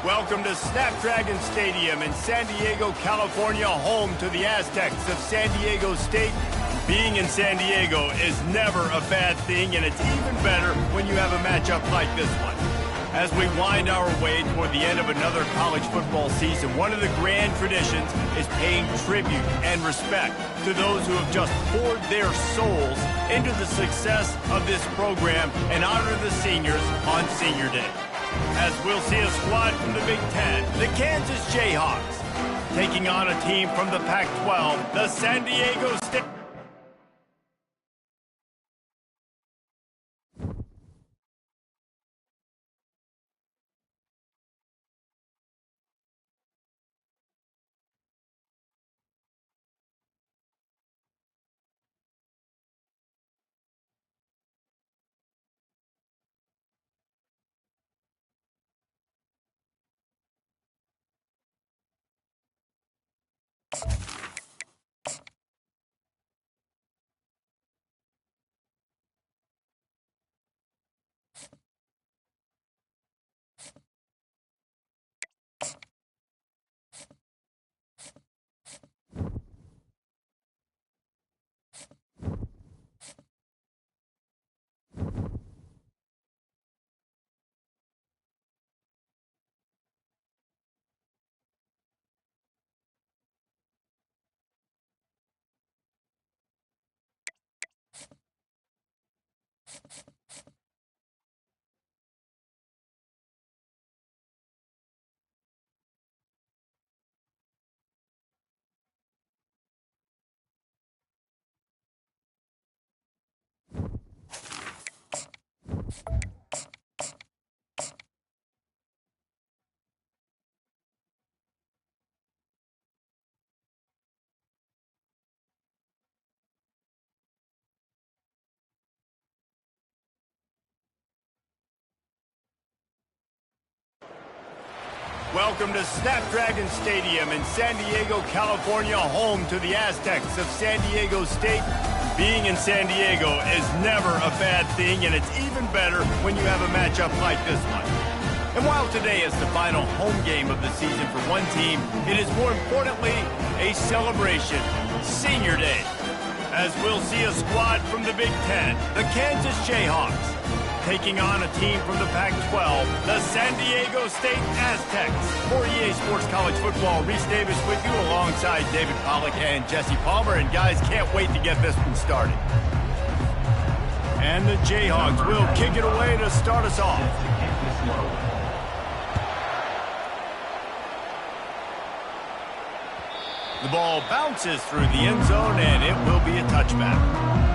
Welcome to Snapdragon Stadium in San Diego, California, home to the Aztecs of San Diego State. Being in San Diego is never a bad thing, and it's even better when you have a matchup like this one. As we wind our way toward the end of another college football season, one of the grand traditions is paying tribute and respect to those who have just poured their souls into the success of this program and honor the seniors on Senior Day. As we'll see a squad from the Big Ten, the Kansas Jayhawks, taking on a team from the Pac-12, the San Diego State. Welcome to Snapdragon Stadium in San Diego, California, home to the Aztecs of San Diego State. Being in San Diego is never a bad thing, and it's even better when you have a matchup like this one. And while today is the final home game of the season for one team, it is more importantly a celebration, Senior Day, as we'll see a squad from the Big Ten, the Kansas Jayhawks, taking on a team from the Pac-12, the San Diego State Aztecs. For EA Sports College Football, Reese Davis with you alongside David Pollack and Jesse Palmer. And guys, can't wait to get this one started. And the Jayhawks will kick it away to start us off. The ball bounces through the end zone, and it will be a touchback.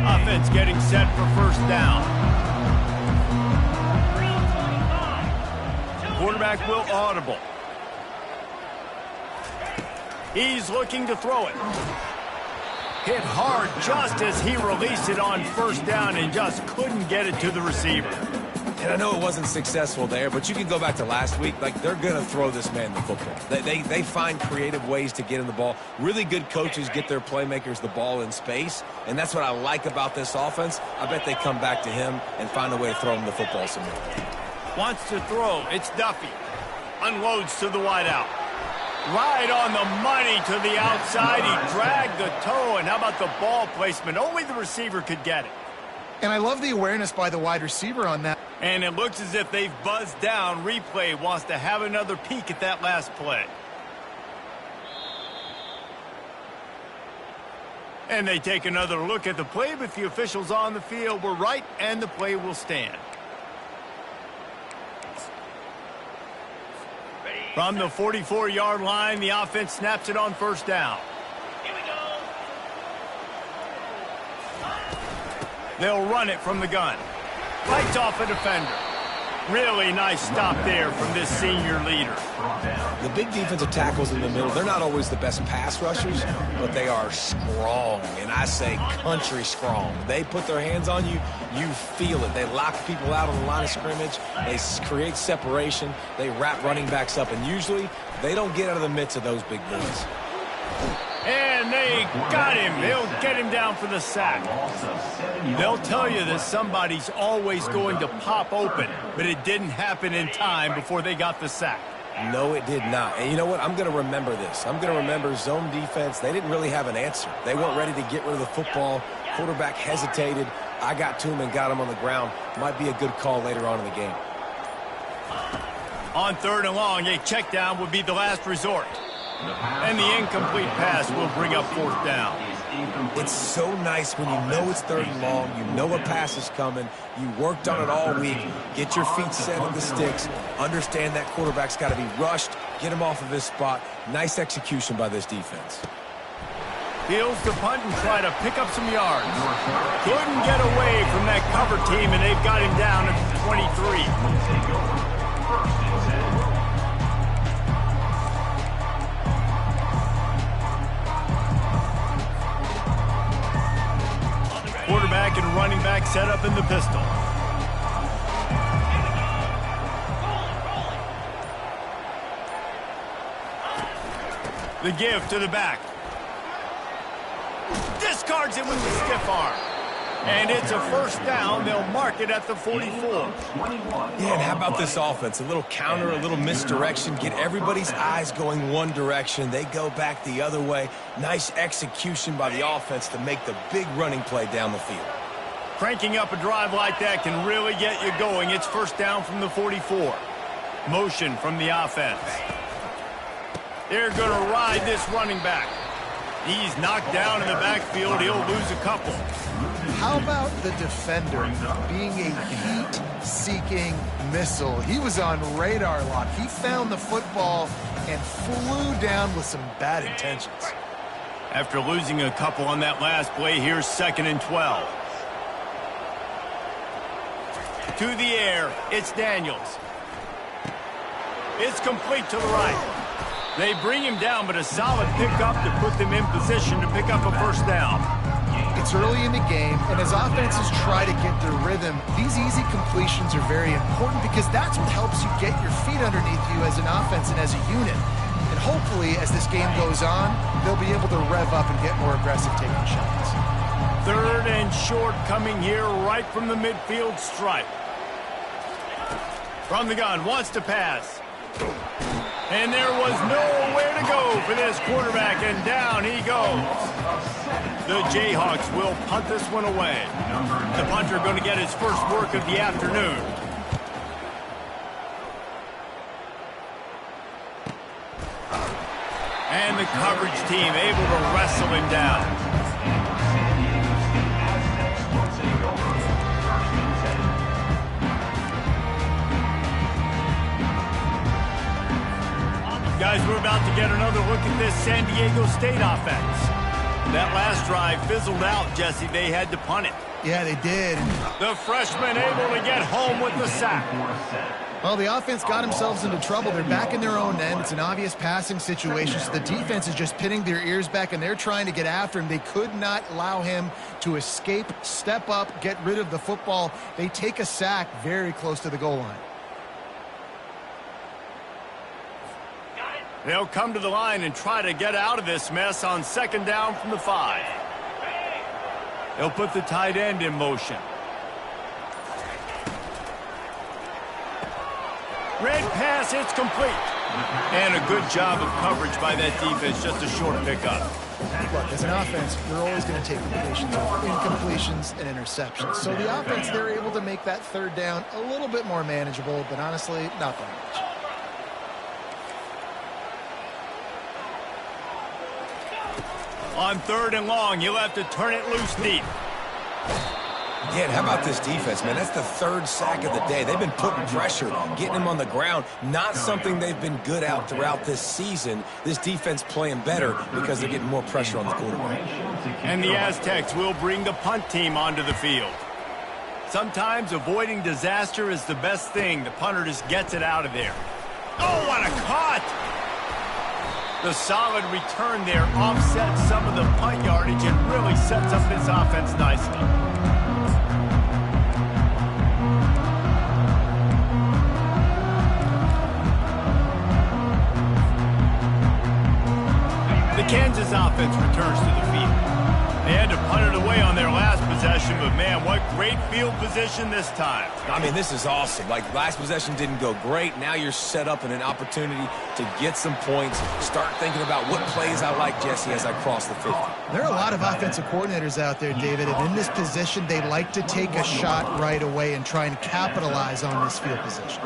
Offense getting set for first down. Quarterback will audible. He's looking to throw it. Hit hard just as he released it on first down and just couldn't get it to the receiver. And I know it wasn't successful there, but you can go back to last week. Like, they're going to throw this man the football. They find creative ways to get him the ball. Really good coaches get their playmakers the ball in space, and that's what I like about this offense. I bet they come back to him and find a way to throw him the football some more. Wants to throw. It's Duffy. Unloads to the wideout. Right on the money to the outside. He dragged the toe, and how about the ball placement? Only the receiver could get it. And I love the awareness by the wide receiver on that. And it looks as if they've buzzed down. Replay wants to have another peek at that last play. And they take another look at the play, but the officials on the field were right, and the play will stand. From the 44-yard line, the offense snaps it on first down. Here we go. They'll run it from the gun. Fights off a defender. Really nice stop there from this senior leader. The big defensive tackles in the middle, they're not always the best pass rushers, but they are strong, and I say country strong. They put their hands on you, you feel it. They lock people out on the line of scrimmage. They create separation. They wrap running backs up, and usually they don't get out of the midst of those big boys. And they got him. They'll get him down for the sack. They'll tell you that somebody's always going to pop open, but it didn't happen in time before they got the sack. No, it did not. And you know what? I'm going to remember this. I'm going to remember zone defense. They didn't really have an answer. They weren't ready to get rid of the football. Quarterback hesitated. I got to him and got him on the ground. Might be a good call later on in the game. On 3rd and long, a check down would be the last resort. And the incomplete pass will bring up 4th down. It's so nice when you know it's 3rd and long, you know a pass is coming, you worked on it all week, get your feet set in the sticks, understand that quarterback's got to be rushed, get him off of his spot. Nice execution by this defense. Heels to punt and try to pick up some yards. Couldn't get away from that cover team, and they've got him down at the 23. Quarterback and running back set up in the pistol. The give to the back. Discards it with the stiff arm. And it's a 1st down. They'll mark it at the 44. Yeah, and how about this offense? A little counter, a little misdirection. Get everybody's eyes going one direction. They go back the other way. Nice execution by the offense to make the big running play down the field. Cranking up a drive like that can really get you going. It's 1st down from the 44. Motion from the offense. They're going to ride this running back. He's knocked down in the backfield. He'll lose a couple. How about the defender being a heat-seeking missile? He was on radar lock. He found the football and flew down with some bad intentions. After losing a couple on that last play, here's 2nd and 12. To the air, it's Daniels. It's complete to the right. They bring him down, but a solid pickup to put them in position to pick up a 1st down. It's early in the game, and as offenses try to get their rhythm, these easy completions are very important because that's what helps you get your feet underneath you as an offense and as a unit. And hopefully, as this game goes on, they'll be able to rev up and get more aggressive taking shots. 3rd and short coming here right from the midfield stripe. From the gun, wants to pass. And there was nowhere to go for this quarterback, and down he goes. The Jayhawks will punt this one away. The punter going to get his first work of the afternoon. And the coverage team able to wrestle him down. Guys, we're about to get another look at this San Diego State offense. That last drive fizzled out, Jesse. They had to punt it. Yeah, they did. The freshman able to get home with the sack. Well, the offense got themselves into trouble. They're back in their own end. It's an obvious passing situation, so the defense is just pinning their ears back, and they're trying to get after him. They could not allow him to escape, step up, get rid of the football. They take a sack very close to the goal line. They'll come to the line and try to get out of this mess on 2nd down from the 5. They'll put the tight end in motion. Red pass, it's complete. And a good job of coverage by that defense, just a short pickup. Look, as an offense, you're always going to take completions over incompletions and interceptions. So the offense, they're able to make that 3rd down a little bit more manageable, but honestly, not very much. On 3rd and long, you'll have to turn it loose deep. Yeah, and how about this defense, man? That's the 3rd sack of the day. They've been putting pressure, getting him on the ground. Not something they've been good at throughout this season. This defense playing better because they're getting more pressure on the quarterback. And the Aztecs will bring the punt team onto the field. Sometimes avoiding disaster is the best thing. The punter just gets it out of there. Oh, what a cut! The solid return there offsets some of the punt yardage and really sets up this offense nicely. The Kansas offense returns to the field. They had to punt it away on their last possession, but man, what great field position this time. I mean, this is awesome. Like, last possession didn't go great. Now you're set up in an opportunity to get some points. Start thinking about what plays I like, Jesse, as I cross the 50. There are a lot of offensive coordinators out there, David, and in this position, they like to take a shot right away and try and capitalize on this field position.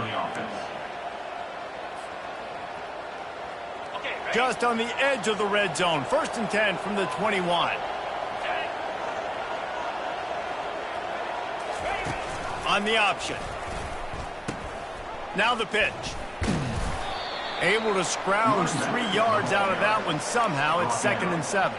Just on the edge of the red zone. 1st and 10 from the 21. On the option. Now the pitch. Able to scrounge 3 yards out of that one somehow. It's 2nd and 7.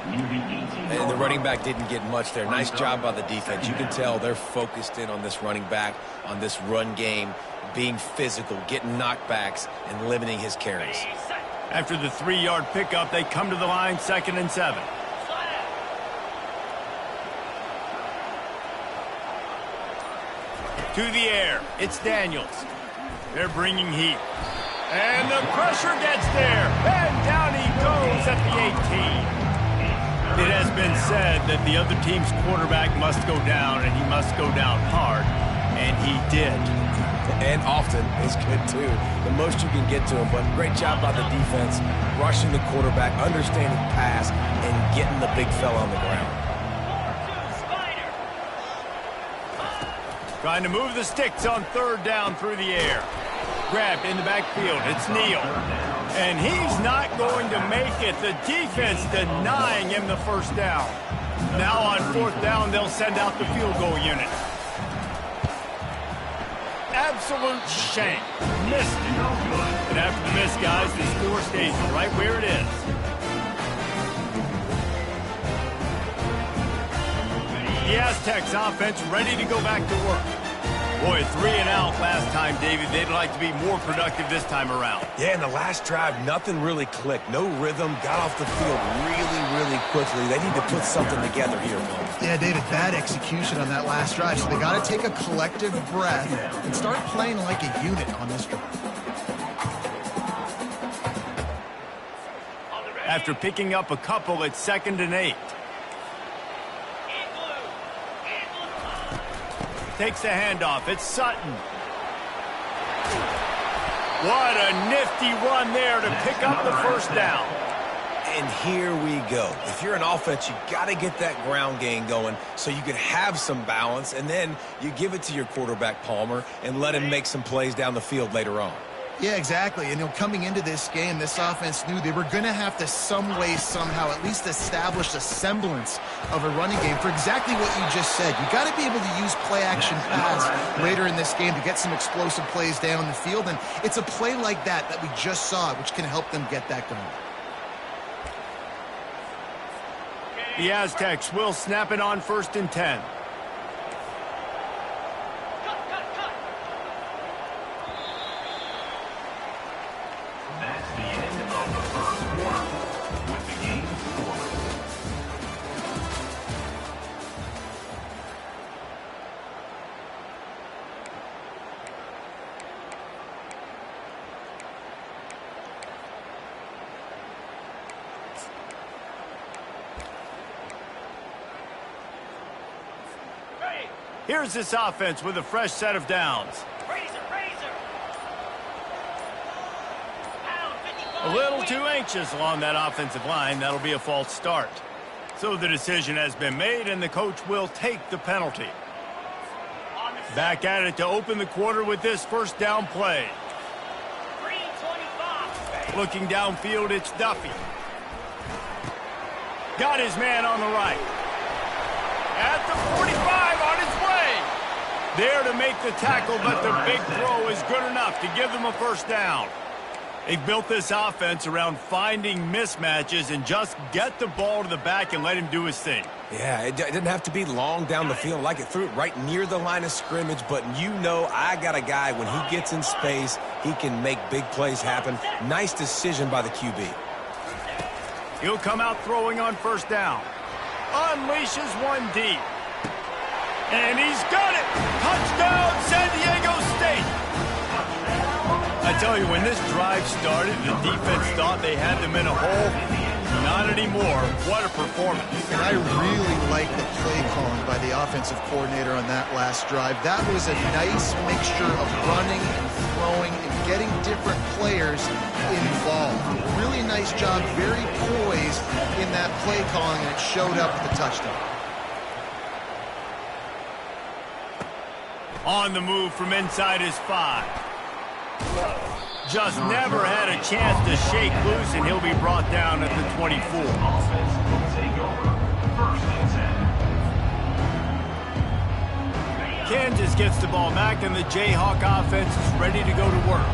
And the running back didn't get much there. Nice job by the defense. You can tell they're focused in on this running back, on this run game, being physical, getting knockbacks, and limiting his carries. After the 3-yard pickup, they come to the line, 2nd and 7. To the air, it's Daniels. They're bringing heat. And the pressure gets there. And down he goes at the 18. It has been said that the other team's quarterback must go down, and he must go down hard. And he did. And often is good, too. The most you can get to him, but great job by the defense, rushing the quarterback, understanding pass, and getting the big fella on the ground. Trying to move the sticks on 3rd down through the air. Grabbed in the backfield. It's Neal. And he's not going to make it. The defense denying him the 1st down. Now on 4th down, they'll send out the field goal unit. Absolute shank. Missed it. And after the miss, guys, the score stays right where it is. The Aztecs offense ready to go back to work. Boy, 3 and out last time, David. They'd like to be more productive this time around. Yeah, in the last drive, nothing really clicked. No rhythm. Got off the field really quickly. They need to put something together here, Bill. Yeah, David, bad execution on that last drive. So they got to take a collective breath and start playing like a unit on this drive. After picking up a couple, it's 2nd and 8. Takes the handoff. It's Sutton. What a nifty run there to pick up the 1st down. And here we go. If you're an offense, you got to get that ground game going so you can have some balance, and then you give it to your quarterback, Palmer, and let him make some plays down the field later on. Yeah, exactly. And coming into this game, this offense knew they were going to have to some way, somehow, at least establish a semblance of a running game for exactly what you just said. You got to be able to use play-action pass later in this game to get some explosive plays down the field. And it's a play like that we just saw, which can help them get that going. The Aztecs will snap it on 1st and 10. Here's this offense with a fresh set of downs. A little too anxious along that offensive line. That'll be a false start. So the decision has been made, and the coach will take the penalty. Back at it to open the quarter with this 1st down play. Looking downfield, it's Duffy. Got his man on the right. At the 45, on his way. There to make the tackle, but the big throw is good enough to give them a 1st down. They've built this offense around finding mismatches and just get the ball to the back and let him do his thing. Yeah, it didn't have to be long down the field. Like it threw it right near the line of scrimmage, but you know I got a guy, when he gets in space, he can make big plays happen. Nice decision by the QB. He'll come out throwing on 1st down. Unleashes one deep. And he's got it! Touchdown, San Diego State! I tell you, when this drive started, the defense thought they had them in a hole. Not anymore. What a performance. And I really like the play calling by the offensive coordinator on that last drive. That was a nice mixture of running and throwing and getting different players involved. Really nice job, very poised in that play calling, and it showed up with the touchdown. On the move from inside his 5. Just never had a chance to shake loose, and he'll be brought down at the 24. Offense will take over. 1st and 10. Kansas gets the ball back, and the Jayhawk offense is ready to go to work.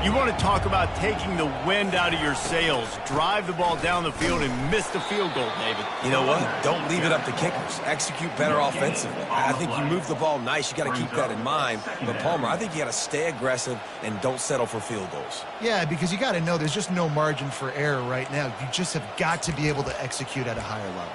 You want to talk about taking the wind out of your sails. Drive the ball down the field and miss the field goal, David. You know what? Don't leave it up to kickers. Execute better offensively. I think you move the ball nice. You got to keep that in mind. But, Palmer, I think you got to stay aggressive and don't settle for field goals. Yeah, because you got to know there's just no margin for error right now. You just have got to be able to execute at a higher level.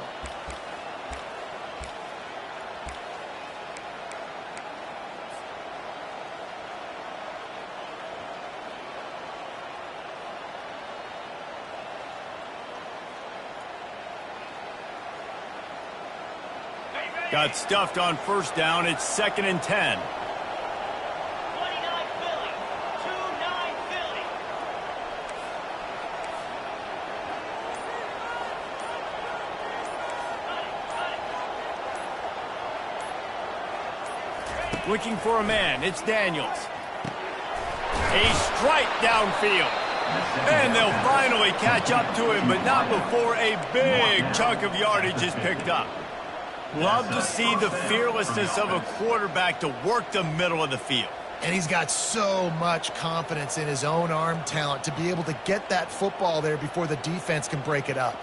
Got stuffed on 1st down. It's 2nd and 10. 29 Philly. 2-9 Philly. Looking for a man. It's Daniels. A strike downfield. And they'll finally catch up to him, but not before a big chunk of yardage is picked up. Love to see the fearlessness of a quarterback to work the middle of the field. And he's got so much confidence in his own arm talent to be able to get that football there before the defense can break it up.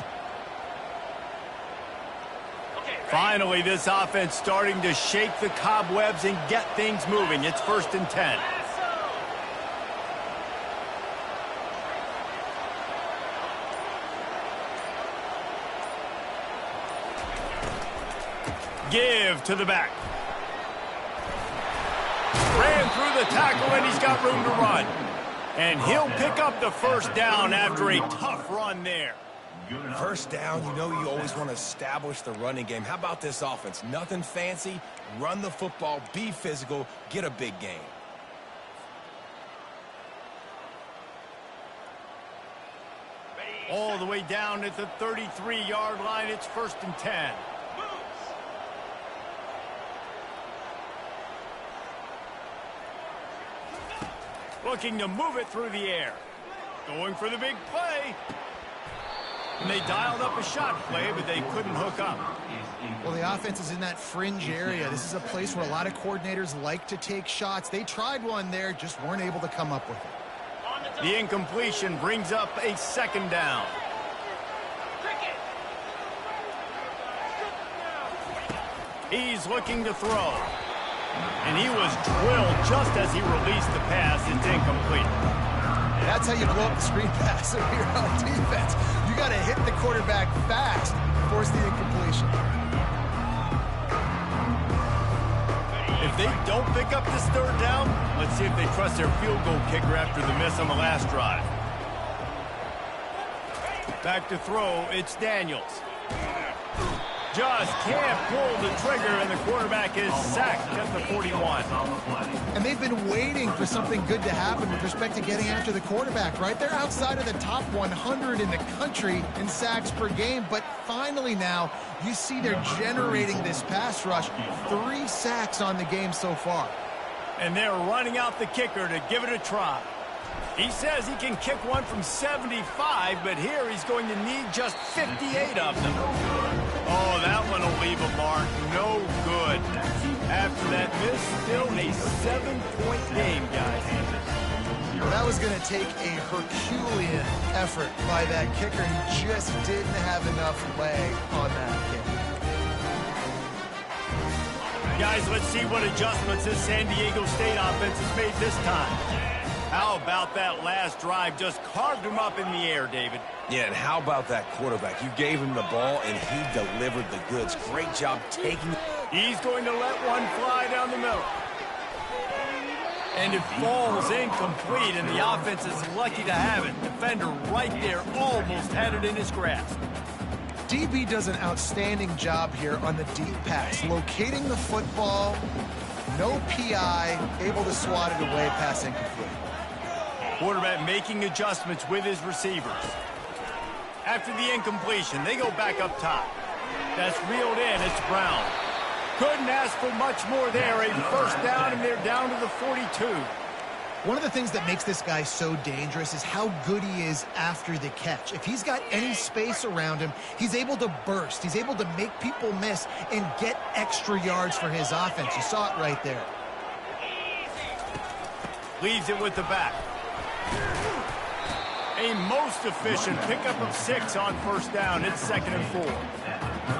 Finally, this offense starting to shake the cobwebs and get things moving. It's 1st and 10. Give to the back. Ran through the tackle, and he's got room to run. And he'll pick up the 1st down after a tough run there. 1st down, you know you always want to establish the running game. How about this offense? Nothing fancy. Run the football, be physical, get a big gain. All the way down at the 33-yard line, it's 1st and 10. Looking to move it through the air. Going for the big play. And they dialed up a shot play, but they couldn't hook up. Well, the offense is in that fringe area. This is a place where a lot of coordinators like to take shots. They tried one there, just weren't able to come up with it. The incompletion brings up a 2nd down. He's looking to throw. And he was drilled just as he released the pass. It's incomplete. That's how you blow up the screen pass if you're on defense. You got to hit the quarterback fast to force the incompletion. If they don't pick up this 3rd down, let's see if they trust their field goal kicker after the miss on the last drive. Back to throw, it's Daniels. Just can't pull the trigger, and the quarterback is sacked at the 41. And they've been waiting for something good to happen with respect to getting after the quarterback, right? They're outside of the top 100 in the country in sacks per game, but finally now you see they're generating this pass rush. 3 sacks on the game so far. And they're running out the kicker to give it a try. He says he can kick one from 75, but here he's going to need just 58 of them. Oh, that one will leave a mark. No good. After that miss, still a 7-point game, guys. Well, that was going to take a Herculean effort by that kicker. He just didn't have enough leg on that kick. Guys, let's see what adjustments this San Diego State offense has made this time. How about that last drive? Just carved him up in the air, David. Yeah, and how about that quarterback? You gave him the ball, and he delivered the goods. Great job taking. He's going to let one fly down the middle. And it falls incomplete, and the offense is lucky to have it. Defender right there almost had it in his grasp. DB does an outstanding job here on the deep pass, locating the football, no PI, able to swat it away, pass incomplete. Quarterback making adjustments with his receivers. After the incompletion, they go back up top. That's reeled in. It's Brown. Couldn't ask for much more there. A first down, and they're down to the 42. One of the things that makes this guy so dangerous is how good he is after the catch. If he's got any space around him, he's able to burst. He's able to make people miss and get extra yards for his offense. You saw it right there. Leaves it with the back. A most efficient pickup of 6 on first down. It's 2nd and 4.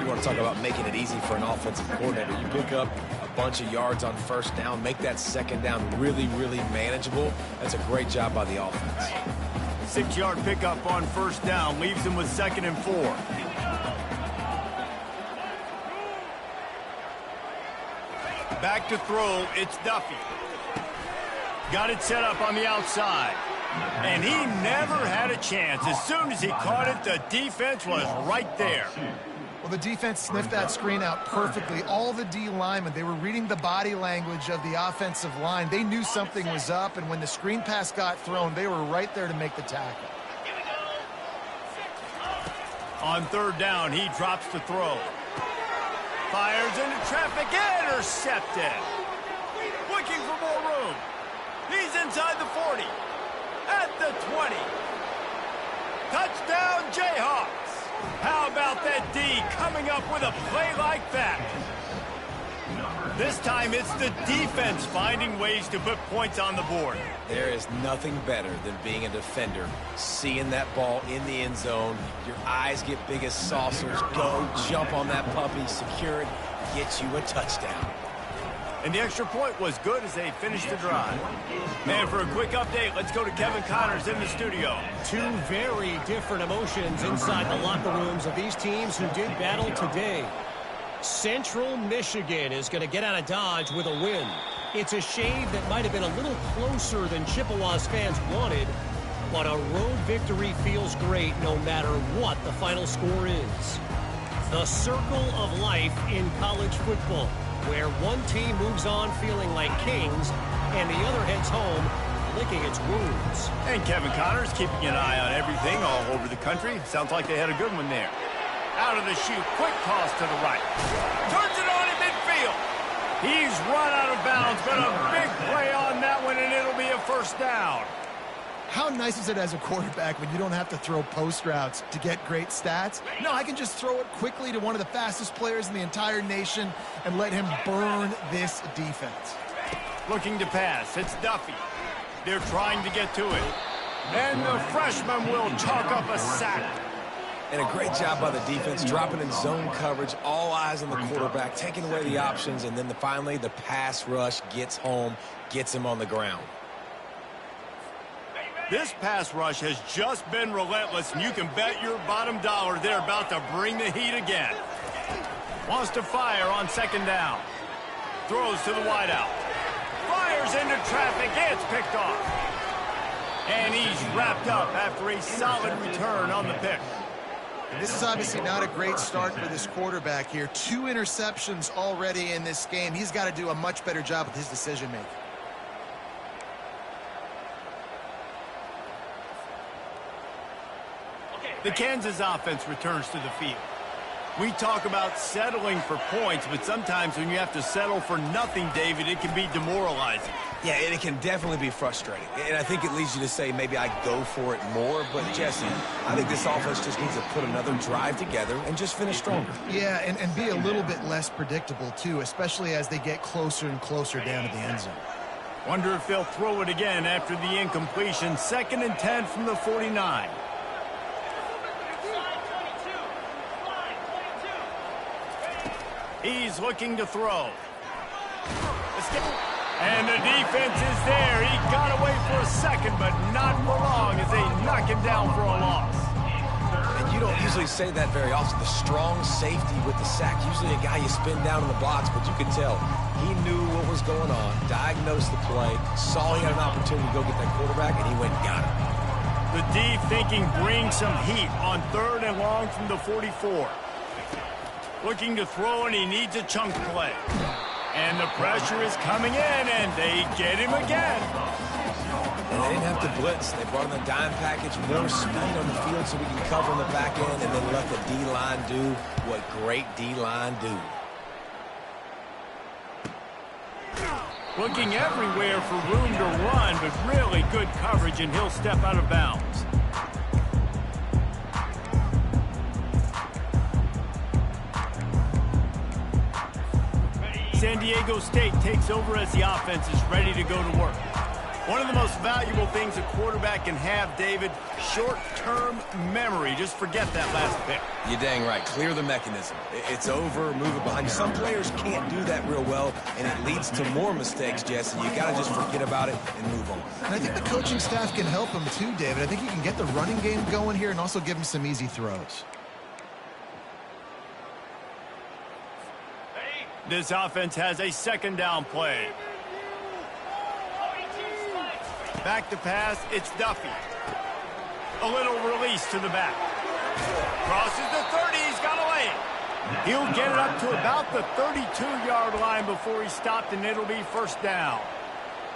You want to talk about making it easy for an offensive coordinator. You pick up a bunch of yards on first down, make that second down really, really manageable. That's a great job by the offense. 6-yard pickup on first down. Leaves them with 2nd and 4. Back to throw. It's Duffy. Got it set up on the outside. And he never had a chance. As soon as he caught it, the defense was right there. Well, the defense sniffed that screen out perfectly. All the D linemen, they were reading the body language of the offensive line. They knew something was up, and when the screen pass got thrown, they were right there to make the tackle. On third down, he drops to throw. Fires into traffic, intercepted. Looking for more room. He's inside the 40. At the 20. Touchdown, Jayhawks. How about that D coming up with a play like that? This time it's the defense finding ways to put points on the board. There is nothing better than being a defender, seeing that ball in the end zone. Your eyes get big as saucers. Go, jump on that puppy, secure it, get you a touchdown. And the extra point was good as they finished the drive. And for a quick update, let's go to Kevin Connors in the studio. Two very different emotions inside the locker rooms of these teams who did battle today. Central Michigan is going to get out of Dodge with a win. It's a shave that might have been a little closer than Chippewa's fans wanted, but a road victory feels great no matter what the final score is. The circle of life in college football, where one team moves on feeling like kings and the other heads home licking its wounds. And Kevin Connors keeping an eye on everything all over the country. Sounds like they had a good one there. Out of the chute, quick toss to the right. Turns it on in midfield. He's run out of bounds, but a big play on that one, and it'll be a first down. How nice is it as a quarterback when you don't have to throw post routes to get great stats? No, I can just throw it quickly to one of the fastest players in the entire nation and let him burn this defense. Looking to pass. It's Duffy. They're trying to get to it. And the freshman will chalk up a sack. And a great job by the defense, dropping in zone coverage, all eyes on the quarterback, taking away the options, and then finally the pass rush gets home, gets him on the ground. This pass rush has just been relentless, and you can bet your bottom dollar they're about to bring the heat again. Wants to fire on second down. Throws to the wideout. Fires into traffic. It's picked off. And he's wrapped up after a solid return on the pick. This is obviously not a great start for this quarterback here. 2 interceptions already in this game. He's got to do a much better job with his decision-making. The Kansas offense returns to the field. We talk about settling for points, but sometimes when you have to settle for nothing, David, it can be demoralizing. Yeah, and it can definitely be frustrating. And I think it leads you to say maybe I go for it more. But, Jesse, I think this offense just needs to put another drive together and just finish stronger. Yeah, and be a little bit less predictable, too, especially as they get closer and closer down to the end zone. Wonder if they'll throw it again after the incompletion. 2nd and 10 from the 49. He's looking to throw. And the defense is there. He got away for a second, but not for long as they knock him down for a loss. And you don't usually say that very often. The strong safety with the sack. Usually a guy you spin down in the box, but you can tell he knew what was going on, diagnosed the play, saw he had an opportunity to go get that quarterback, and he went and got it. The D thinking brings some heat on 3rd and long from the 44. Looking to throw, and he needs a chunk play. And the pressure is coming in, and they get him again. And they didn't have to blitz. They brought in the dime package, more speed on the field so we can cover in the back end, and then let the D-line do what great D-line do. Looking everywhere for room to run, but really good coverage, and he'll step out of bounds. San Diego State takes over as the offense is ready to go to work. One of the most valuable things a quarterback can have, David, short-term memory. Just forget that last pick. You're dang right. Clear the mechanism. It's over, move it behind you. Some players can't do that real well, and it leads to more mistakes, Jesse. You got to just forget about it and move on. And I think the coaching staff can help him too, David. I think he can get the running game going here and also give him some easy throws. This offense has a 2nd down play. Back to pass, it's Duffy. A little release to the back. Crosses the 30, he's got to lay it. He'll get it up to about the 32-yard line before he stopped, and it'll be 1st down.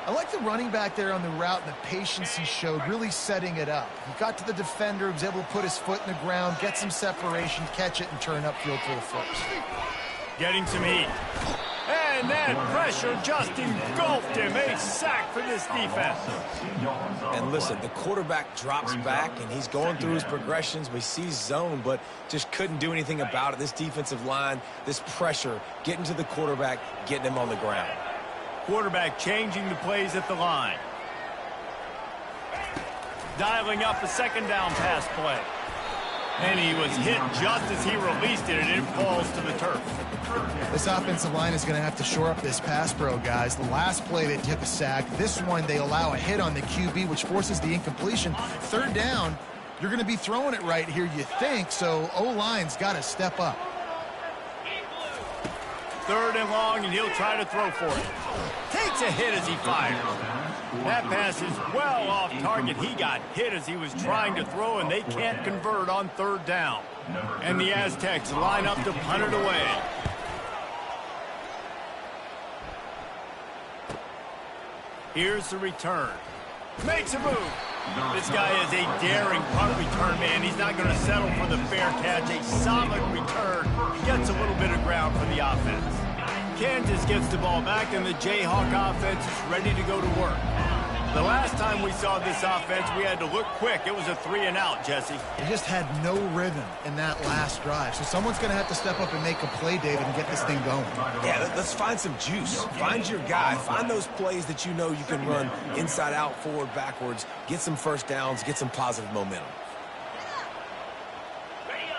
I like the running back there on the route and the patience he showed, really setting it up. He got to the defender, was able to put his foot in the ground, get some separation, catch it, and turn upfield for the 1st. Getting some heat. And that pressure just engulfed him. A sack for this defense. And listen, the quarterback drops back, and he's going through his progressions. We see zone, but just couldn't do anything about it. This defensive line, this pressure, getting to the quarterback, getting him on the ground. Quarterback changing the plays at the line. Dialing up a 2nd down pass play. And he was hit just as he released it, and it falls to the turf. This offensive line is going to have to shore up this pass pro, guys. The last play they took a sack. This one they allow a hit on the QB, which forces the incompletion. 3rd down, you're going to be throwing it right here, you think, so O-line's got to step up. 3rd and long, and he'll try to throw for it. Takes a hit as he fires. That pass is well off target. He got hit as he was trying to throw, and they can't convert on 3rd down. And the Aztecs line up to punt it away. Here's the return. Makes a move. This guy is a daring punt return man. He's not going to settle for the fair catch. A solid return. He gets a little bit of ground for the offense. Kansas gets the ball back, and the Jayhawk offense is ready to go to work. The last time we saw this offense, we had to look quick. It was a 3-and-out, Jesse. They just had no rhythm in that last drive. So someone's going to have to step up and make a play, David, and get this thing going. Yeah, let's find some juice. Find your guy. Find those plays that you know you can run inside out, forward, backwards. Get some 1st downs. Get some positive momentum.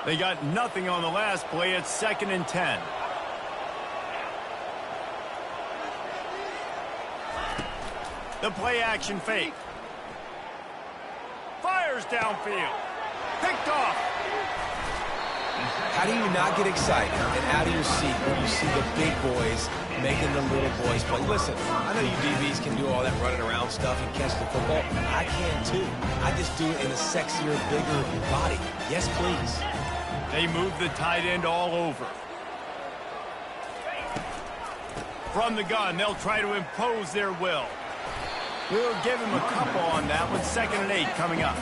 They got nothing on the last play. It's 2nd and 10. The play action fake. Fires downfield. Picked off. How do you not get excited and out of your seat when you see the big boys making the little boys play? Listen, I know you DBs can do all that running around stuff and catch the football. I can too. I just do it in a sexier, bigger body. Yes, please. They move the tight end all over. From the gun, they'll try to impose their will. We'll give him a couple on that one. 2nd and 8 coming up.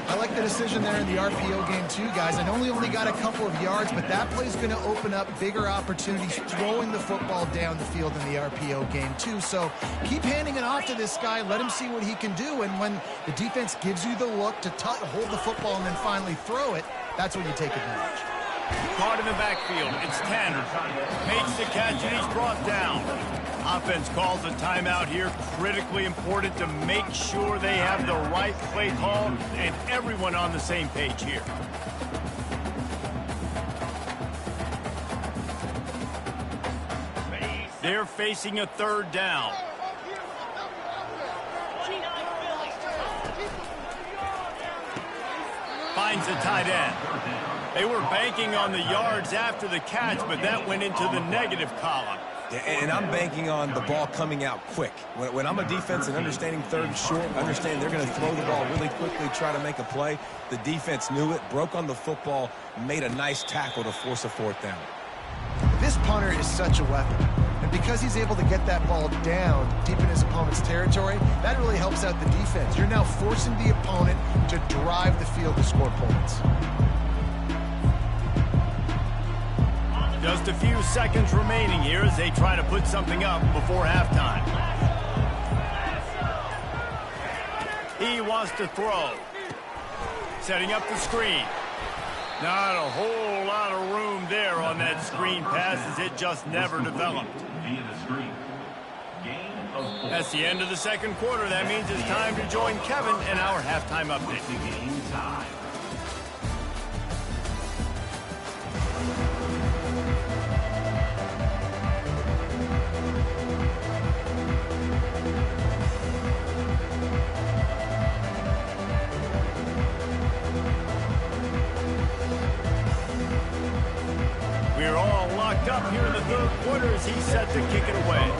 I like the decision there in the RPO game too, guys. I know he only got a couple of yards, but that play's going to open up bigger opportunities throwing the football down the field in the RPO game too. So keep handing it off to this guy. Let him see what he can do. And when the defense gives you the look to hold the football and then finally throw it, that's when you take advantage. Caught in the backfield. It's 10. Makes the catch, and he's brought down. Offense calls a timeout here. Critically important to make sure they have the right play call and everyone on the same page here. They're facing a 3rd down. Finds the tight end. They were banking on the yards after the catch, but that went into the negative column. And I'm banking on the ball coming out quick. When I'm a defense and understanding third and short, understand they're going to throw the ball really quickly, try to make a play. The defense knew it, broke on the football, made a nice tackle to force a fourth down. This punter is such a weapon. And because he's able to get that ball down deep in his opponent's territory, that really helps out the defense. You're now forcing the opponent to drive the field to score points. Just a few seconds remaining here as they try to put something up before halftime. He wants to throw. Setting up the screen. Not a whole lot of room there on that screen pass as it just never developed. That's the end of the second quarter. That means it's time to join Kevin in our halftime update. We're all locked up here in the third quarter as he's set to kick it away.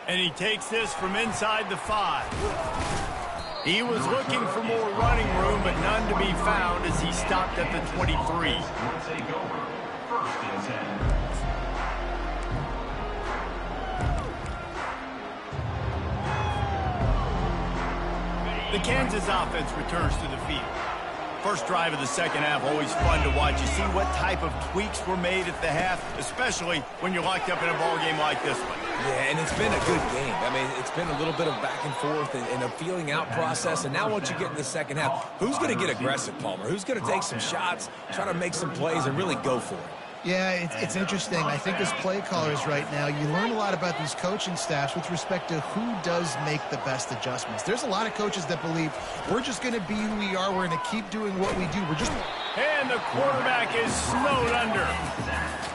And he takes this from inside the 5. He was looking for more running room, but none to be found as he stopped at the 23. The Kansas offense returns to the field. First drive of the second half, always fun to watch. You see what type of tweaks were made at the half, especially when you're locked up in a ball game like this one. Yeah, and it's been a good game. I mean, it's been a little bit of back and forth and a feeling out process. And now once you get in the second half, who's going to get aggressive, Palmer? Who's going to take some shots, try to make some plays, and really go for it? Yeah, it's interesting. I think as play callers right now, you learn a lot about these coaching staffs with respect to who does make the best adjustments. There's a lot of coaches that believe we're just going to be who we are. We're going to keep doing what we do. And the quarterback is snowed under.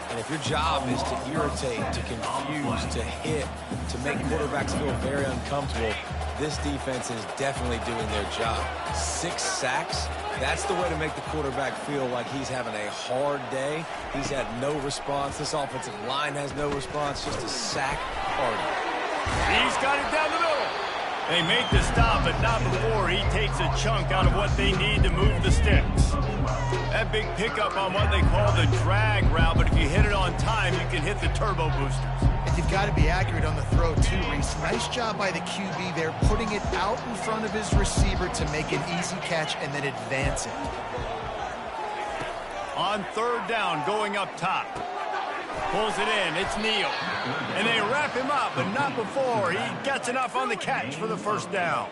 And if your job is to irritate, to confuse, to hit, to make quarterbacks feel very uncomfortable, this defense is definitely doing their job. 6 sacks, that's the way to make the quarterback feel like he's having a hard day. He's had no response. This offensive line has no response, just a sack party. He's got it down the middle. They make the stop, but not before he takes a chunk out of what they need to move the sticks. That big pickup on what they call the drag route, but if you hit it on time, you can hit the turbo boosters. And you've got to be accurate on the throw, too, Reese. Nice job by the QB there, putting it out in front of his receiver to make an easy catch and then advance it. On third down, going up top. Pulls it in. It's Neal. And they wrap him up, but not before he gets enough on the catch for the first down.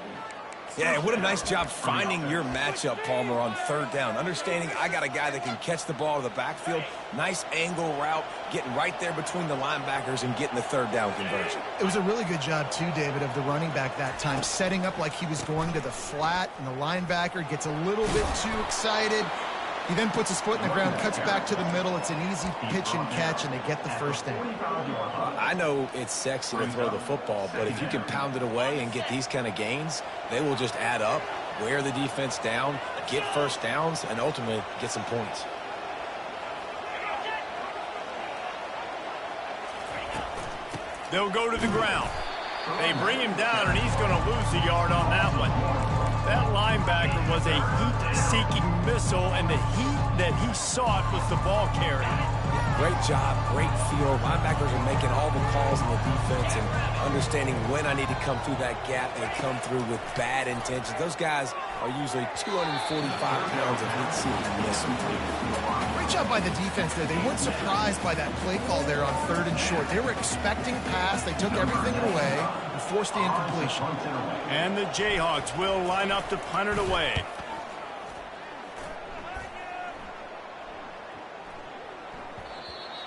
Yeah, what a nice job finding your matchup, Palmer, on third down. Understanding I got a guy that can catch the ball to the backfield. Nice angle route, getting right there between the linebackers and getting the third down conversion. It was a really good job, too, David, of the running back that time, setting up like he was going to the flat, and the linebacker gets a little bit too excited. He then puts his foot in the ground, cuts back to the middle. It's an easy pitch and catch, and they get the first down. I know it's sexy to throw the football, but if you can pound it away and get these kind of gains, they will just add up, wear the defense down, get first downs, and ultimately get some points. They'll go to the ground. They bring him down, and he's going to lose a yard on that one. That linebacker was a heat-seeking missile, and the heat that he sought was the ball carrier. Great job, great feel. Linebackers are making all the calls in the defense and understanding when I need to come through that gap and come through with bad intentions. Those guys are usually 245 pounds of heat-seeking missile. Great job by the defense there. They weren't surprised by that play call there on third and short. They were expecting pass. They took everything away and forced the incompletion. And the Jayhawks will line up to punt it away.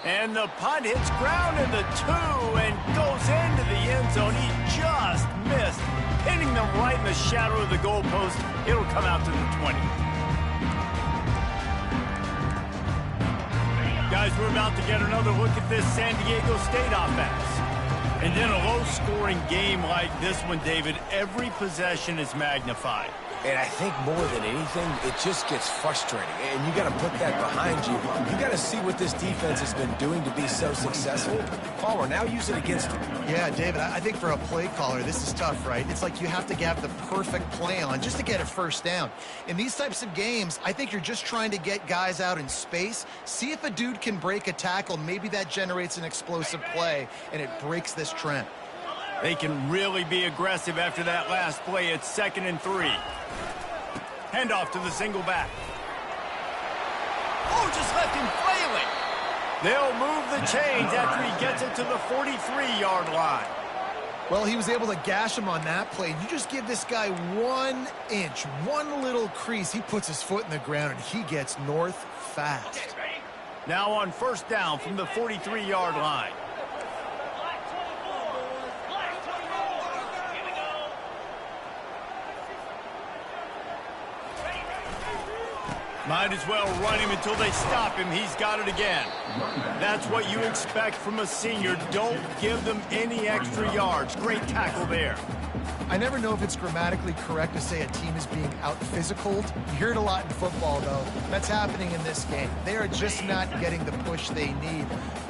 And the punt hits ground in the 2 and goes into the end zone. He just missed, hitting them right in the shadow of the goalpost. It'll come out to the 20. Guys, we're about to get another look at this San Diego State offense. And in a low-scoring game like this one, David, every possession is magnified. And I think more than anything, it just gets frustrating. And you got to put that behind you. You got to see what this defense has been doing to be so successful. Palmer, now use it against them. Yeah, David, I think for a play caller, this is tough, right? It's like you have to have the perfect play on just to get a first down. In these types of games, I think you're just trying to get guys out in space, see if a dude can break a tackle. Maybe that generates an explosive play, and it breaks this trend. They can really be aggressive after that last play. It's 2nd and 3. Handoff to the single back. Oh, just left him flailing. They'll move the chains after he gets it to the 43-yard line. Well, he was able to gash him on that play. You just give this guy 1 inch, one little crease. He puts his foot in the ground, and he gets north fast. Now on 1st down from the 43-yard line. Might as well run him until they stop him. He's got it again. That's what you expect from a senior. Don't give them any extra yards. Great tackle there. I never know if it's grammatically correct to say a team is being out-physicaled. You hear it a lot in football, though. That's happening in this game. They are just not getting the push they need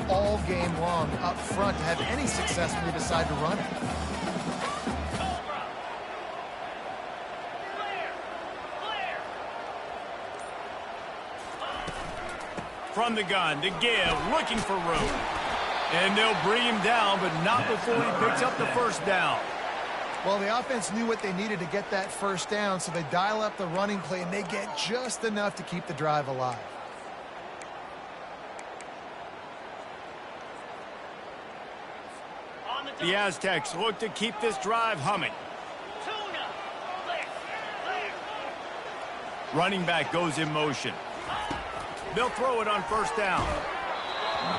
all game long up front to have any success when they decide to run it. From the gun, to give, looking for room. And they'll bring him down, but not before he picks up the first down. Well, the offense knew what they needed to get that first down, so they dial up the running play, and they get just enough to keep the drive alive. The Aztecs look to keep this drive humming. Running back goes in motion. They'll throw it on 1st down.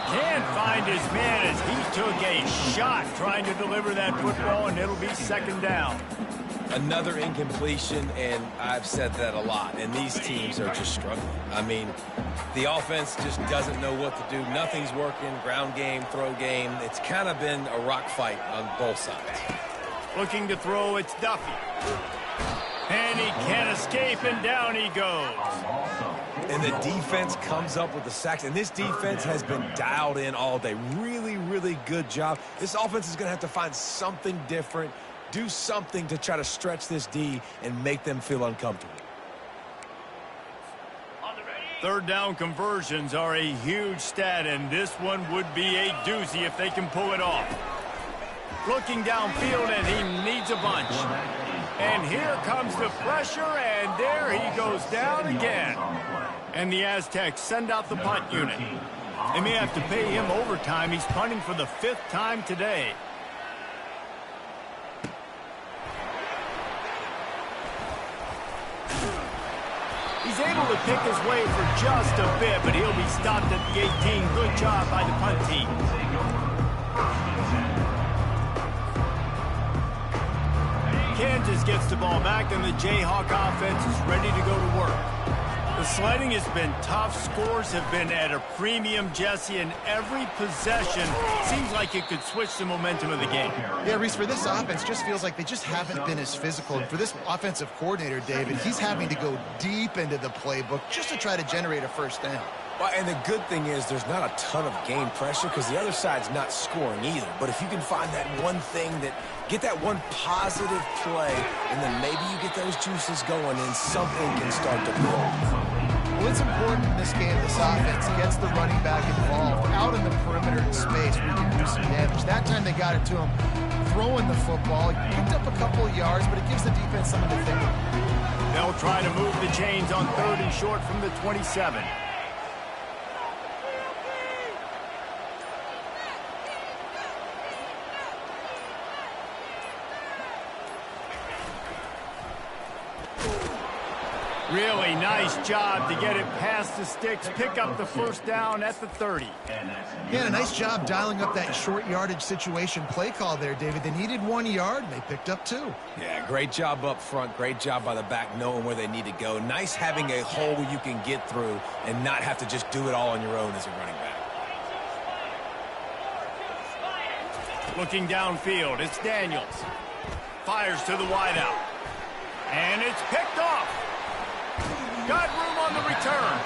Can't find his man as he took a shot trying to deliver that football, and it'll be 2nd down. Another incompletion, and I've said that a lot, and these teams are just struggling. I mean, the offense just doesn't know what to do. Nothing's working, ground game, throw game. It's kind of been a rock fight on both sides. Looking to throw, it's Duffy. And he can't escape, and down he goes. And the defense comes up with the sacks, and this defense has been dialed in all day. Really, really good job. This offense is going to have to find something different, do something to try to stretch this D and make them feel uncomfortable. 3rd down conversions are a huge stat, and this one would be a doozy if they can pull it off. Looking downfield, and he needs a bunch. And here comes the pressure, and there he goes down again. And the Aztecs send out the punt unit. They may have to pay him overtime. He's punting for the 5th time today. He's able to pick his way for just a bit, but he'll be stopped at the 18. Good job by the punt team. Kansas gets the ball back, and the Jayhawk offense is ready to go to work. The sledding has been tough. Scores have been at a premium, Jesse, and every possession seems like it could switch the momentum of the game. Yeah, Reese, for this offense, just feels like they just haven't been as physical. And for this offensive coordinator, David, he's having to go deep into the playbook just to try to generate a first down. Well, and the good thing is there's not a ton of game pressure because the other side's not scoring either. But if you can find that one thing get that one positive play, and then maybe you get those juices going and something can start to grow. Well, it's important in this game, this offense gets the running back involved out in the perimeter in space where you can do some damage. That time they got it to him throwing the football. He picked up a couple of yards, but it gives the defense something to think about. They'll try to move the chains on 3rd and short from the 27. Really nice job to get it past the sticks, pick up the 1st down at the 30. Yeah, a nice job dialing up that short yardage situation play call there, David. They needed 1 yard, and they picked up 2. Yeah, great job up front. Great job by the back knowing where they need to go. Nice having a hole you can get through and not have to just do it all on your own as a running back. Looking downfield, it's Daniels. Fires to the wideout. And it's picked off. Got room on the return.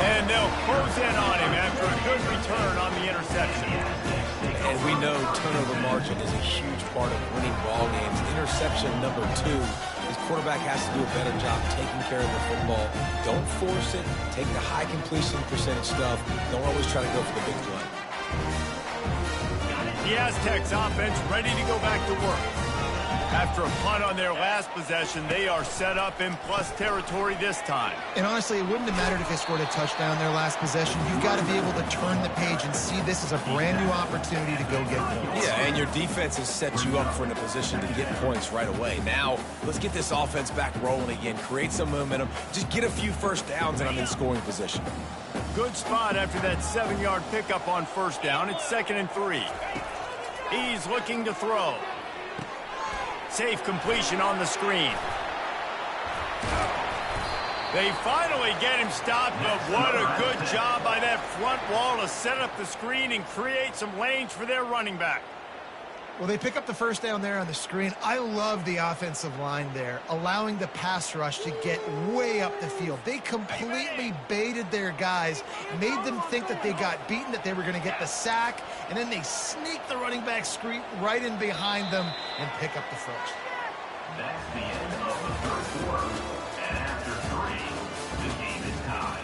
And they'll close in on him after a good return on the interception. And we know turnover margin is a huge part of winning ball games. Interception number 2. His quarterback has to do a better job taking care of the football. Don't force it. Take the high completion percentage stuff. Don't always try to go for the big play. The Aztecs offense ready to go back to work. After a punt on their last possession, they are set up in plus territory this time. And honestly, it wouldn't have mattered if they scored a touchdown their last possession. You've got to be able to turn the page and see this as a brand new opportunity to go get points. Yeah, and your defense has set you up for in a position to get points right away. Now, let's get this offense back rolling again. Create some momentum. Just get a few first downs, and I'm in scoring position. Good spot after that 7-yard pickup on first down. It's 2nd and 3. He's looking to throw. Safe completion on the screen. They finally get him stopped, but what a good job by that front wall to set up the screen and create some lanes for their running back. Well, they pick up the first down there on the screen. I love the offensive line there, allowing the pass rush to get way up the field. They completely baited their guys, made them think that they got beaten, that they were going to get the sack, and then they sneak the running back screen right in behind them and pick up the first. That's the end of the third quarter. And after 3, the game is tied.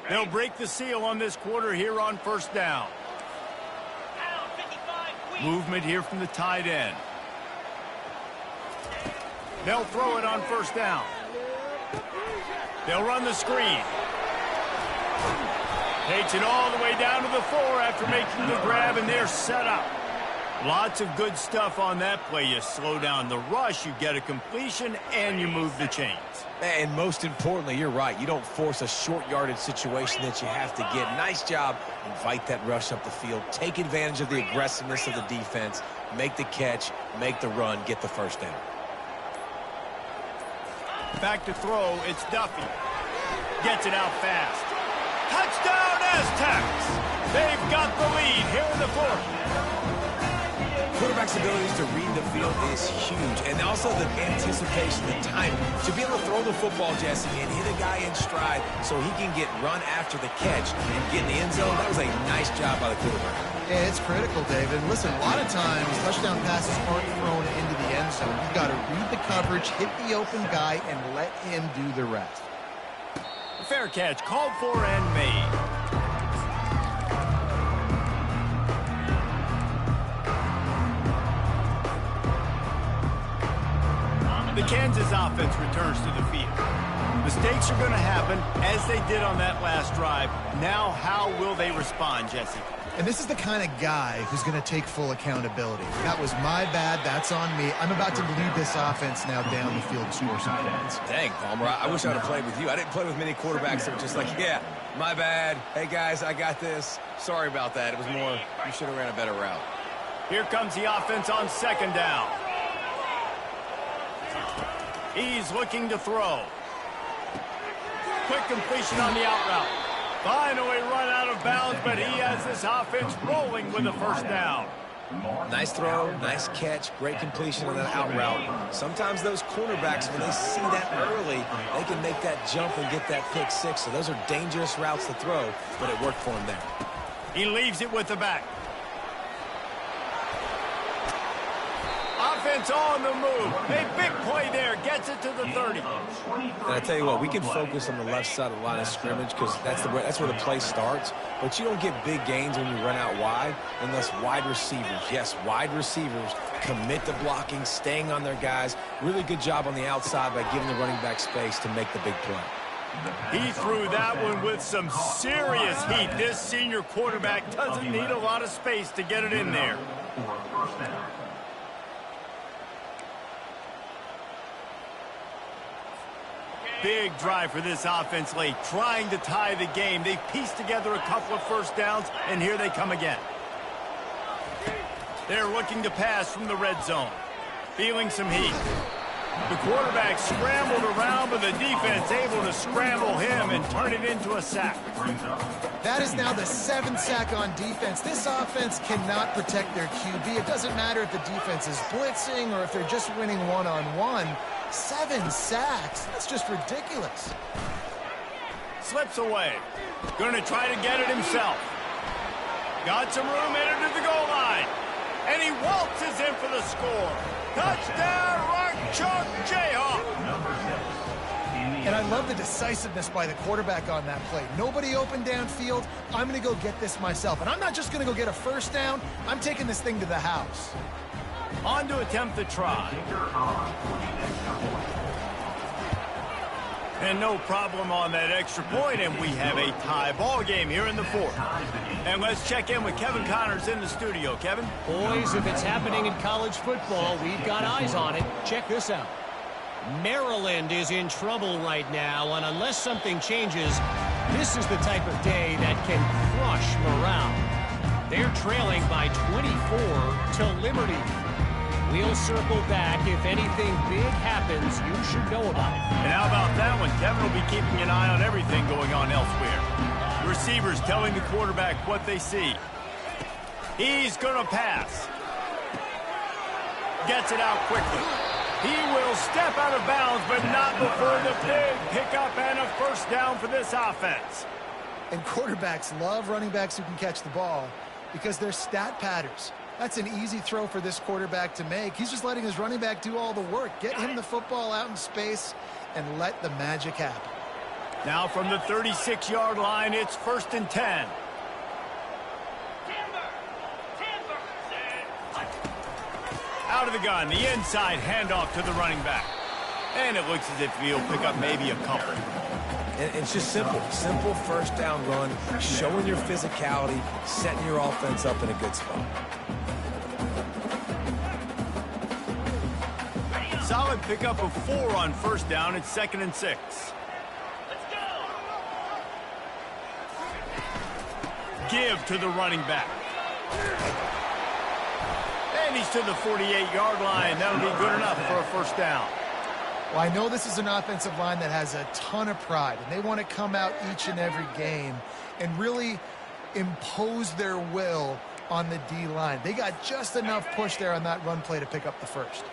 They'll break the seal on this quarter here on first down. Movement here from the tight end. They'll throw it on first down. They'll run the screen. Takes it all the way down to the 4 after making the grab, and they're set up. Lots of good stuff on that play. You slow down the rush, you get a completion, and you move the chains. And most importantly, you're right. You don't force a short yardage situation that you have to get. Nice job. Invite that rush up the field. Take advantage of the aggressiveness of the defense. Make the catch. Make the run. Get the first down. Back to throw. It's Duffy. Gets it out fast. Touchdown, Aztecs! They've got the lead here in the 4th. Quarterback's abilities to read the field is huge, and also the anticipation, the timing. To be able to throw the football, Jesse, and hit a guy in stride so he can get run after the catch and get in the end zone, that was a nice job by the quarterback. Yeah, it's critical, David. And listen, a lot of times touchdown passes aren't thrown into the end zone. You've got to read the coverage, hit the open guy, and let him do the rest. Fair catch, called for and made. The Kansas offense returns to the field. Mistakes are going to happen, as they did on that last drive. Now, how will they respond, Jesse? And this is the kind of guy who's going to take full accountability. That was my bad. That's on me. I'm about to lead this offense now down the field to score some points. Dang, Palmer, I wish I would have played with you. I didn't play with many quarterbacks that were just like, yeah, my bad. Hey, guys, I got this. Sorry about that. It was more, you should have ran a better route. Here comes the offense on 2nd down. He's looking to throw. Quick completion on the out route. Finally run out of bounds, but he has this offense rolling with a first down. Nice throw, nice catch, great completion on that out route. Sometimes those cornerbacks, when they see that early, they can make that jump and get that pick 6. So those are dangerous routes to throw, but it worked for him there. He leaves it with the back. Offense on the move. A big play there. Gets it to the 30. And I tell you what, we can focus on the left side of the line of scrimmage because that's where the play starts. But you don't get big gains when you run out wide unless wide receivers, yes, wide receivers commit to blocking, staying on their guys. Really good job on the outside by giving the running back space to make the big play. He threw that one with some serious heat. This senior quarterback doesn't need a lot of space to get it in there. Big drive for this offense late, trying to tie the game. They've pieced together a couple of first downs, and here they come again. They're looking to pass from the red zone. Feeling some heat. The quarterback scrambled around, but the defense able to scramble him and turn it into a sack. That is now the 7th sack on defense. This offense cannot protect their QB. It doesn't matter if the defense is blitzing or if they're just winning one-on-one. 7 sacks. That's just ridiculous. Slips away. Going to try to get it himself. Got some room, entered to the goal line. And he waltzes in for the score. Touchdown, Rock Chalk Jayhawk. And I love the decisiveness by the quarterback on that play. Nobody open downfield. I'm going to go get this myself. And I'm not just going to go get a first down. I'm taking this thing to the house. On to attempt the try. And no problem on that extra point, and we have a tie ball game here in the 4th. And let's check in with Kevin Connors in the studio. Kevin? Boys, if it's happening in college football, we've got eyes on it. Check this out. Maryland is in trouble right now, and unless something changes, this is the type of day that can crush morale. They're trailing by 24 to Liberty. We'll circle back. If anything big happens, you should know about it. And how about that one? Kevin will be keeping an eye on everything going on elsewhere. Receivers telling the quarterback what they see. He's going to pass. Gets it out quickly. He will step out of bounds, but not before the big pickup and a first down for this offense. And quarterbacks love running backs who can catch the ball because they're stat patters. That's an easy throw for this quarterback to make. He's just letting his running back do all the work. Get him the football out in space and let the magic happen. Now from the 36-yard line, it's 1st and 10. Out of the gun, the inside handoff to the running back. And it looks as if he'll pick up maybe a couple. And it's just simple. Simple first down run, showing your physicality, setting your offense up in a good spot. Solid pickup of 4 on first down. It's 2nd and 6. Give to the running back. And he's to the 48-yard line. That'll be good enough for a first down. Well, I know this is an offensive line that has a ton of pride, and they want to come out each and every game and really impose their will on the D-line. They got just enough push there on that run play to pick up the first.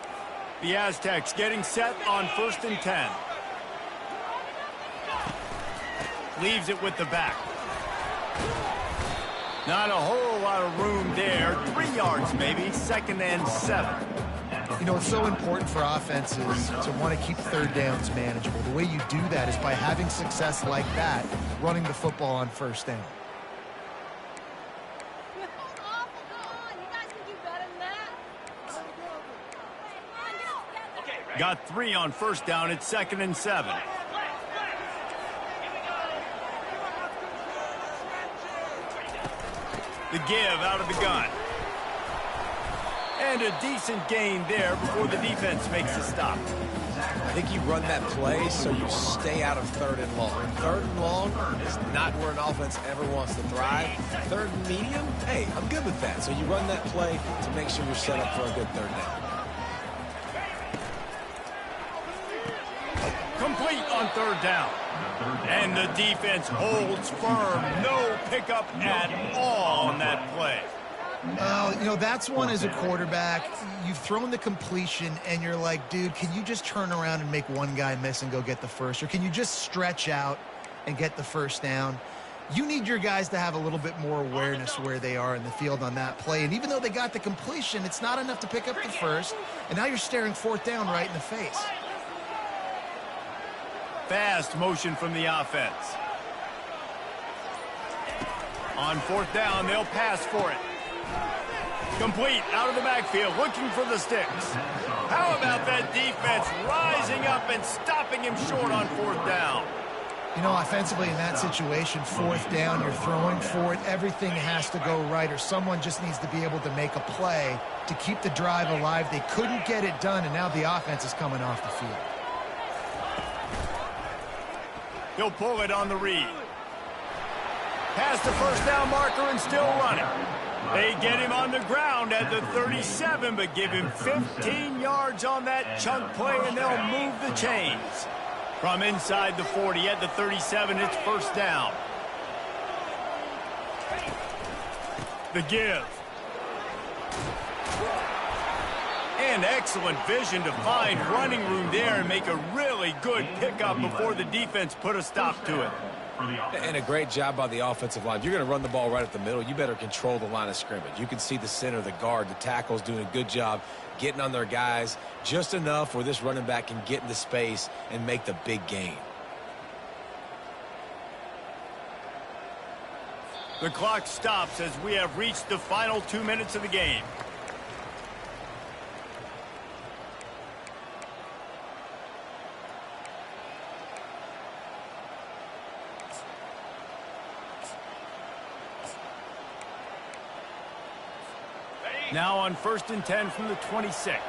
The Aztecs getting set on 1st and 10. Leaves it with the back. Not a whole lot of room there. 3 yards maybe. 2nd and 7. You know, it's so important for offenses to want to keep third downs manageable. The way you do that is by having success like that, running the football on first down. Got 3 on first down. It's 2nd and 7. The give out of the gun. And a decent gain there before the defense makes a stop. I think you run that play so you stay out of 3rd and long. 3rd and long is not where an offense ever wants to thrive. 3rd and medium, hey, I'm good with that. So you run that play to make sure you're set up for a good 3rd down. Complete on 3rd down. And the defense holds firm. No pickup at all on that play. You know, that's one as a quarterback. You've thrown the completion, and you're like, dude, can you just turn around and make one guy miss and go get the first? Or can you just stretch out and get the first down? You need your guys to have a little bit more awareness where they are in the field on that play. And even though they got the completion, it's not enough to pick up the first. And now you're staring 4th down right in the face. Fast motion from the offense. On 4th down, they'll pass for it. Complete out of the backfield, looking for the sticks. How about that defense rising up and stopping him short on 4th down? You know, offensively in that situation, 4th down, you're throwing for it. Everything has to go right, or someone just needs to be able to make a play to keep the drive alive. They couldn't get it done, and now the offense is coming off the field. He'll pull it on the read. Past the first down marker and still running. They get him on the ground at the 37, but give him 15 yards on that chunk play, and they'll move the chains. From inside the 40 at the 37, it's first down. The give. And excellent vision to find running room there and make a really good pickup before the defense put a stop to it. And a great job by the offensive line. If you're going to run the ball right at the middle, you better control the line of scrimmage. You can see the center, the guard, the tackles doing a good job getting on their guys just enough where this running back can get into space and make the big gain. The clock stops as we have reached the final 2 minutes of the game. Now on 1st and 10 from the 26.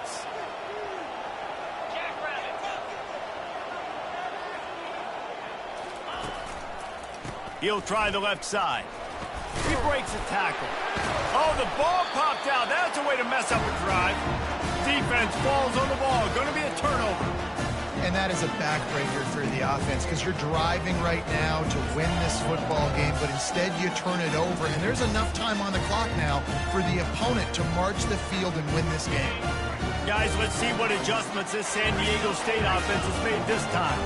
He'll try the left side. He breaks a tackle. Oh, the ball popped out. That's a way to mess up a drive. Defense falls on the ball. Going to be a turnover. And that is a backbreaker for the offense because you're driving right now to win this football game, but instead you turn it over, and there's enough time on the clock now for the opponent to march the field and win this game. Guys, let's see what adjustments this San Diego State offense has made this time.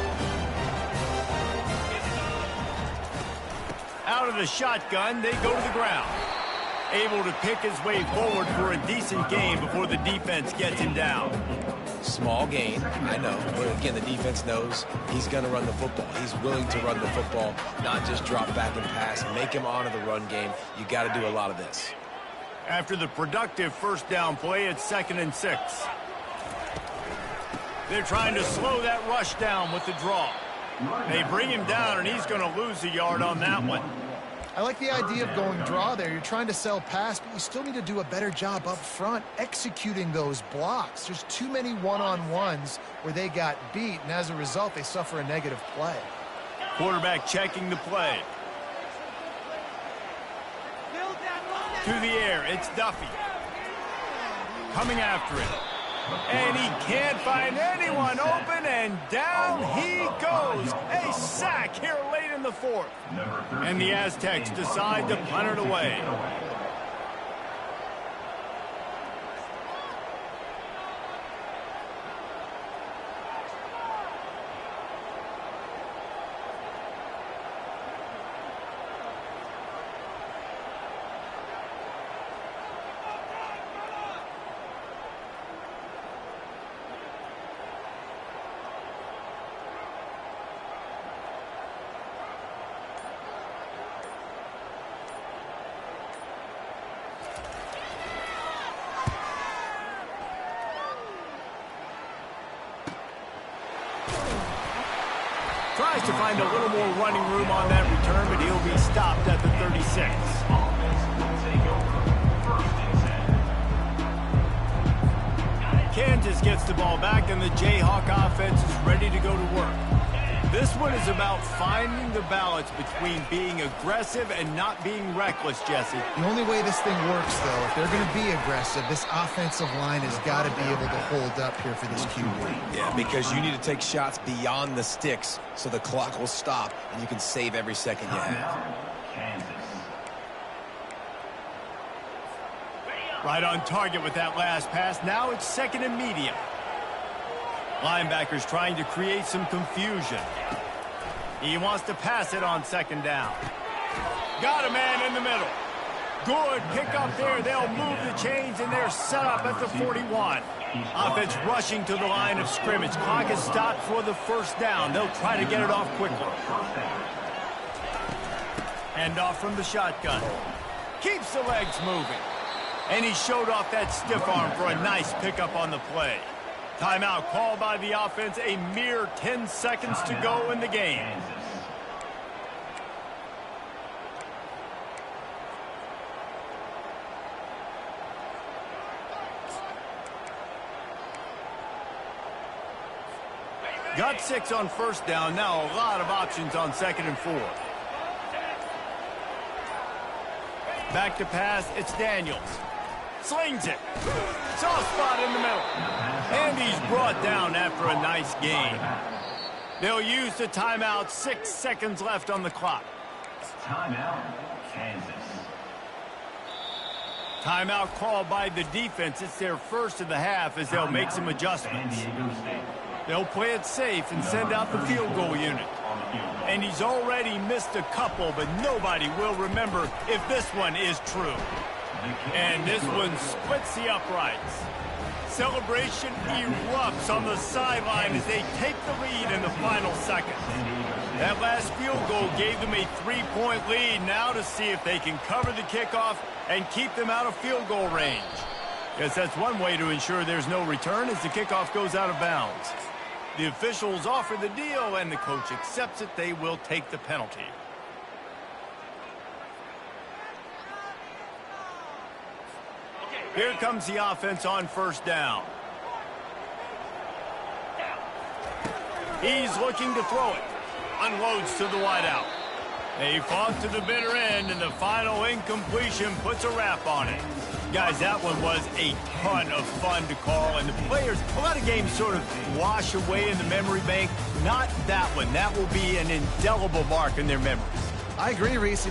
Out of the shotgun, they go to the ground. Able to pick his way forward for a decent game before the defense gets him down. Small gain, I know, but again, the defense knows he's going to run the football. He's willing to run the football, not just drop back and pass, make him honor the run game. You got to do a lot of this. After the productive first down play, it's 2nd and 6. They're trying to slow that rush down with the draw. They bring him down, and he's going to lose a yard on that one. I like the idea of going draw there. You're trying to sell pass, but you still need to do a better job up front executing those blocks. There's too many one-on-ones where they got beat, and as a result, they suffer a negative play. Quarterback checking the play. To the air, it's Duffy. Coming after it. And he can't find anyone open, and down he goes. A sack here late in the 4th. And the Aztecs decide to punt it away. Tries to find a little more running room on that return, but he'll be stopped at the 36. Kansas gets the ball back, and the Jayhawk offense is ready to go to work. This one is about finding the balance between being aggressive and not being reckless, Jesse. The only way this thing works, though, if they're going to be aggressive, this offensive line has got to be able to hold up here for this QB. Yeah, because you need to take shots beyond the sticks so the clock will stop and you can save every second you have. Right on target with that last pass. Now it's 2nd and medium. Linebackers trying to create some confusion. He wants to pass it on 2nd down. Got a man in the middle. Good pickup there. They'll move the chains, and they're set up at the 41. Offense rushing to the line of scrimmage. Clock is stopped for the first down. They'll try to get it off quickly. Hand off from the shotgun. Keeps the legs moving. And he showed off that stiff arm for a nice pickup on the play. Timeout called by the offense. A mere 10 seconds to go in the game. Got 6 on first down. Now a lot of options on 2nd and 4. Back to pass, it's Daniels. Slings it. Soft spot in the middle. And he's brought down after a nice gain. They'll use the timeout. 6 seconds left on the clock. Timeout, Kansas. Timeout called by the defense. It's their first of the half as they'll make some adjustments. They'll play it safe and send out the field goal unit. And he's already missed a couple, but nobody will remember if this one is true. And this one splits the uprights. Celebration erupts on the sideline as they take the lead in the final seconds. That last field goal gave them a 3-point lead. Now to see if they can cover the kickoff and keep them out of field goal range. Guess that's one way to ensure there's no return as the kickoff goes out of bounds. The officials offer the deal, and the coach accepts it. They will take the penalty. Here comes the offense on first down. He's looking to throw it. Unloads to the wideout. They fought to the bitter end, and the final incompletion puts a wrap on it. Guys, that one was a ton of fun to call, and the players, a lot of games sort of wash away in the memory bank. Not that one. That will be an indelible mark in their memories. I agree, Reese.